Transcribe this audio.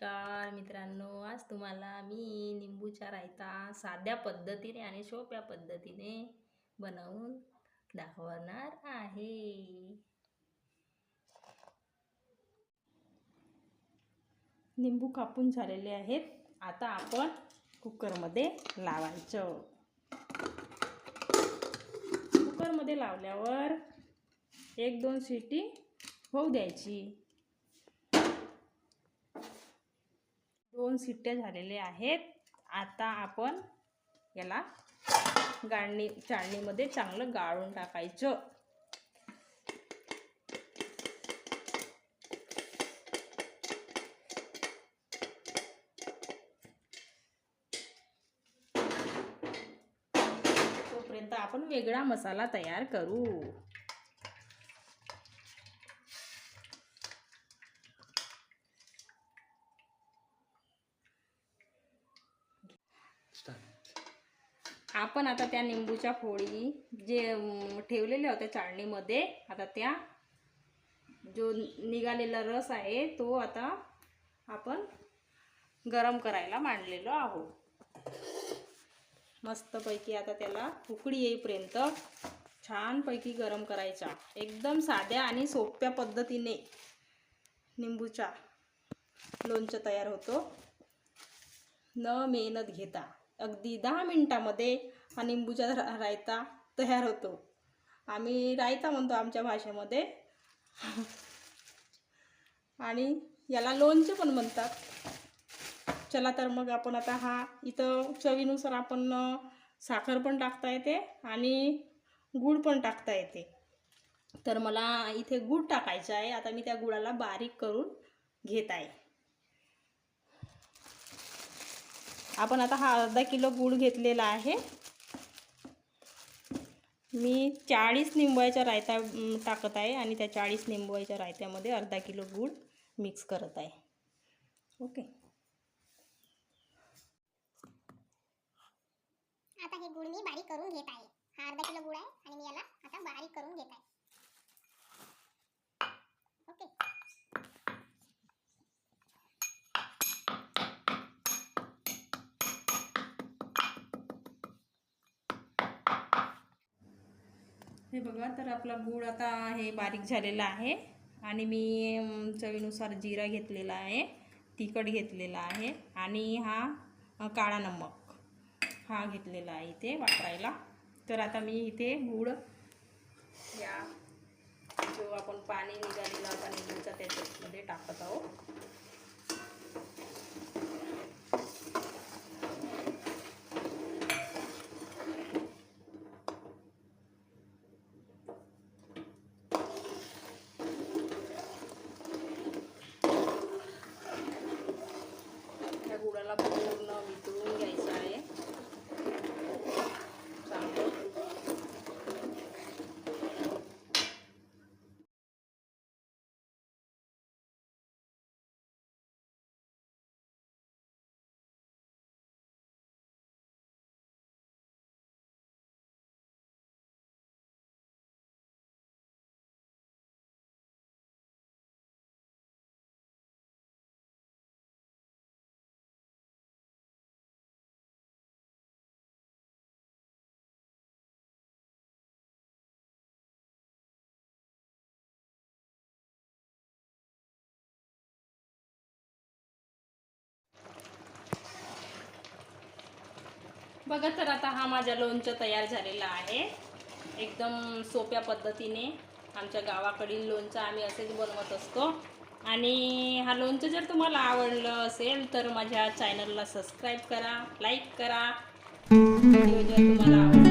नमस्कार मित्रांनो, आज तुम्हाला मी निंबूचा रायता साध्या पद्धतीने आणि सोप्या पद्धतीने बनवून दाखवणार आहे. निंबू कापून झालेले आहेत. आता आपण कुकरमध्ये लावायचं. कुकरमध्ये लावल्यावर 1-2 शिटी होऊ द्यायची. 2 शिट्ट्या झालेल्या आहेत. आता आपण याला चाळणीमध्ये चांगलं गाळून टाकायचं. तोपर्यंत आपण वेगळा मसाला तयार करू. आपण आता त्या निंबूच्या फोडी जे ठेवलेल्या होत्या चाळणीमध्ये, आता त्या जो निघालेला रस आहे तो आता आपण गरम करायला मांडलेलो आहोत. मस्तपैकी आता त्याला उकळी येईपर्यंत छानपैकी गरम करायचा. एकदम साध्या आणि सोप्या पद्धतीने निंबूचा लोणचं तयार होतो, न मेहनत घेता. अगदी 10 मिनिटामध्ये हा निंबूचा रायता तयार होतो. आम्ही रायता म्हणतो आमच्या भाषेमध्ये आणि याला लोणचं पण म्हणतात. चला तर मग आपण आता हा इथं चवीनुसार आपण साखर पण टाकता येते आणि गूळ पण टाकता येते. तर मला इथे गूळ टाकायचा आहे. आता मी त्या गुळाला बारीक करून घेत आहे. आपण आता हा अर्धा किलो गूळ घेतलेला आहे. मी 40 निंबूच्या रायता टाकत आहे आणि त्या 40 निंबूच्या रायत्यामध्ये अर्धा किलो गूळ मिक्स करत आहे. ओके. आता हे गूळ मी बारीक करून घेत आहे. हा अर्धा किलो गूळ आहे आणि मी याला आता बारीक करून घेत आहे. ओके. हे बघा, तर आपला गूळ आता हे बारीक झालेला आहे आणि मी चवीनुसार जिरा घेतलेला आहे, तिखट घेतलेला आहे आणि हा काळा नमक हा घेतलेला आहे इथे वापरायला. तर आता मी इथे गूळ या जो आपण पाणी निघालेला होता निंबूचा त्याच्यामध्ये टाकत आहोत. गुळाला पूर्ण वितळून घ्यायचं आहे. चांगलं बघा, तर आता हा माझा लोणचं तयार झालेला आहे. एकदम सोप्या पद्धतीने आमच्या गावाकडील लोणचं आम्ही असेच बनवत असतो. आणि हा लोणचं जर तुम्हाला आवडलं असेल तर माझ्या चॅनलला सबस्क्राईब करा, लाईक करा. व्हिडिओ जर तुम्हाला